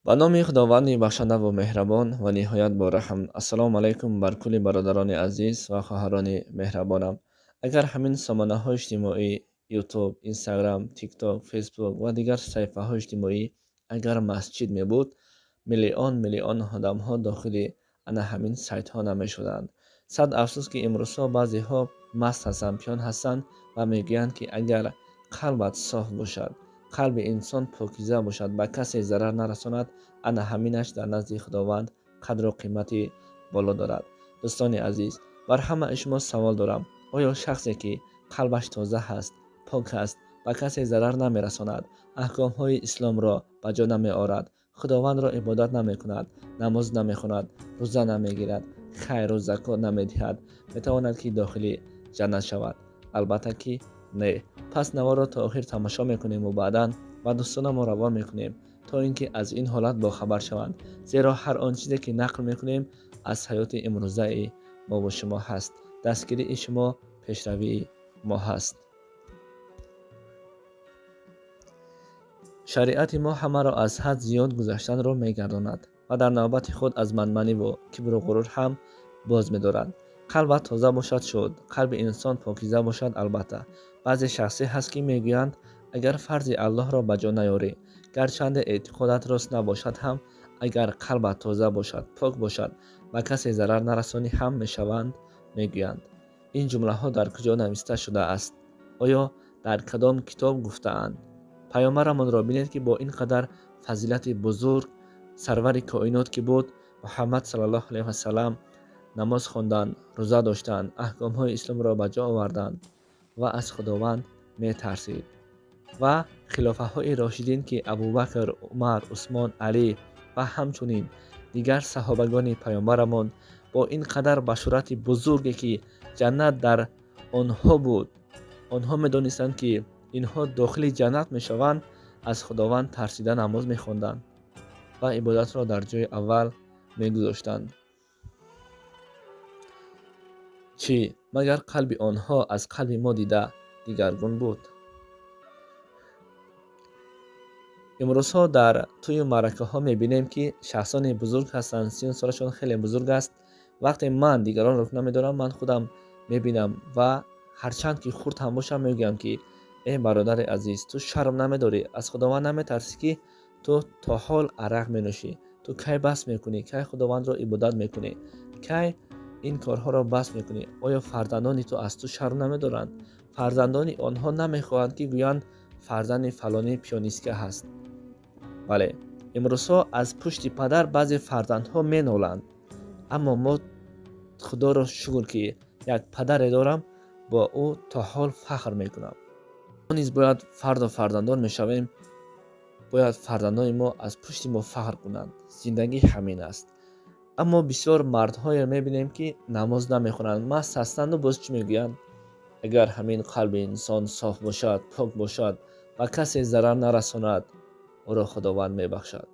ба номи худованди бахшанда ва меҳрабон ва ниҳоят бораҳам. Ассалому алайкум бар кулли бародарони азиз ва хоҳарони меҳрабонам. Агар ҳамин сомонаҳои иҷтимоӣ YouTube, Instagram, TikTok, Facebook ва дигар саҳифаҳои иҷтимоӣ агар масҷид мебуд, миллион одамҳо дохили ана ҳамин сайтҳо намешуданд. Сад афсӯс ки имрӯзҳо баъзеҳо маст ҳастанд, пиён ҳастанд ва мегӯянд ки агар қалбат соф бошад, қалби инсон покиза бошад, ба касе зарар нарасонад, ана ҳаминаш дар назди худованд қадру қимати боло дорад. дӯстони азиз, бар ҳамаи шумо савол дорам: оё шахсе ки қалбаш тоза ҳаст, пок ҳаст, ба касе зарар намерасонад, аҳкомҳои исломро ба ҷо намеорад, худовандро ибодат намекунад, намоз намехонад, рӯза намегирад, хайру закот намедиҳад, метавонад ки дохили ҷаннат шавад? албатта ки не. пас наворо то охир тамошо мекунему, баъдан ба дӯстонамон равон мекунем, то ин ки аз ин ҳолат бохабар шаванд, зеро ҳар он чизе ки нақл мекунем аз ҳаёти имрӯзаи мо ва шумо ҳаст. дастгирии шумо пешравии мо ҳаст. шариати мо ҳамаро аз ҳад зиёд гузаштанро мегардонад ва дар навбати худ аз манманиву кибру ғурур ҳам боз медорад. қалбат тоза бошад шуд, қалби инсон покиза бошад. албатта баъзе шахсӣ ҳаст ки мегӯянд агар фарзи Аллоҳро ба ҷо наёрӣ, гарчанде эътиқодат рост набошад ҳам, агар қалбат тоза бошад, пок бошад, ба касе зарар нарасонӣ ҳам мешаванд. мегӯянд ин ҷумлаҳо дар куҷо нависта шудааст? оё дар кадом китоб гуфтаанд? пайғамбарамонро бинед ки бо ин қадар фазилати бузург, сарвари коинот ки буд, Муҳаммад саллаллоҳу алайҳи ва саллам, намоз хонданд, рӯза доштанд, аҳкомҳои исломро ба ҷо оварданд ва аз худованд метарсид. ва хилофаҳои рошидин ки Абубакр, Умар, Усмон, Алӣ ва ҳамчунин дигар саҳобагони пайғамбарамон бо ин қадар башорати бузурге ки ҷаннат дар онҳо буд, онҳо медонистанд ки инҳо дохили ҷаннат мешаванд, аз худованд тарсида намоз мехонданд ва ибодатро дар ҷои аввал мегузоштанд. чӣ магар қалби онҳо аз қалби мо дида дигаргун буд? имрӯзҳо дар тӯю маъракаҳо мебинем ки шахсони бузург ҳастанд, сину солашон хеле бузург аст. вақте ман дигаронро намедонам, ман худам мебинам ва ҳарчанд ки хурд ҳам бошам, мегӯям ки бародари азиз, ту шарм намедорӣ? Аз худованд наметарсӣ ки ту то ҳол арақ менӯшӣ? Ту кай бас мекунӣ? Кай худовандро ибодат мекунӣ? Кай ин корҳоро бас мекунӣ? оё фарзандони ту аз ту шарм намедоранд? фарзандони онҳо намехоҳанд ки гӯянд фарзанди фалонӣ пионистка ҳаст. бале, имрӯзҳо аз пушти падар баъзе фарзандҳо меноланд, аммо мо худоро шукр ки як падаре дорам, бо ӯ то ҳол фахр мекунам. мо низ бояд фарду фарзандон мешавем, бояд фарзандони мо аз пушти мо фахр кунанд. зиндагӣ ҳамин аст. аммо бисёр мардҳоро мебинем ки намоз намехонанд, маст ҳастанду боз чӣ мегӯянд? агар ҳамин қалби инсон соф бошад, пок бошад, ба касе зарар нарасонад, ӯро худованд мебахшад.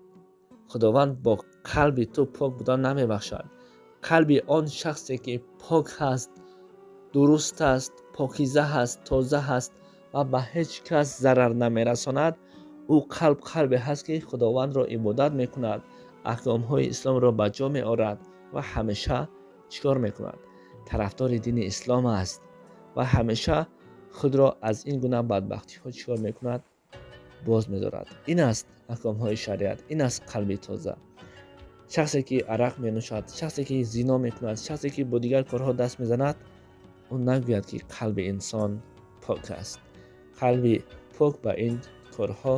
худованд бо қалби ту пок будан намебахшад. қалби он шахсе ки пок ҳаст, дуруст аст, покиза ҳаст, тоза ҳаст ва ба ҳеҷ кас зарар намерасонад, ӯ қалбе ҳаст ки худовандро ибодат мекунад, аҳкомҳои исломро ба ҷо меорад ва ҳамеша чикор мекунад? тарафдори дини ислом аст ва ҳамеша худро аз ин гуна бадбахтиҳо чикор мекунад? боз медорад. ин аст аҳкомҳои шариат, ин аст қалби тоза. шахсе ки арақ менӯшад, шахсе ки зино мекунад, шахсе ки бо дигар корҳо даст мезанад, ӯ нагӯяд ки қалби инсон пок аст. қалби пок ба ин корҳо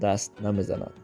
даст намезанад.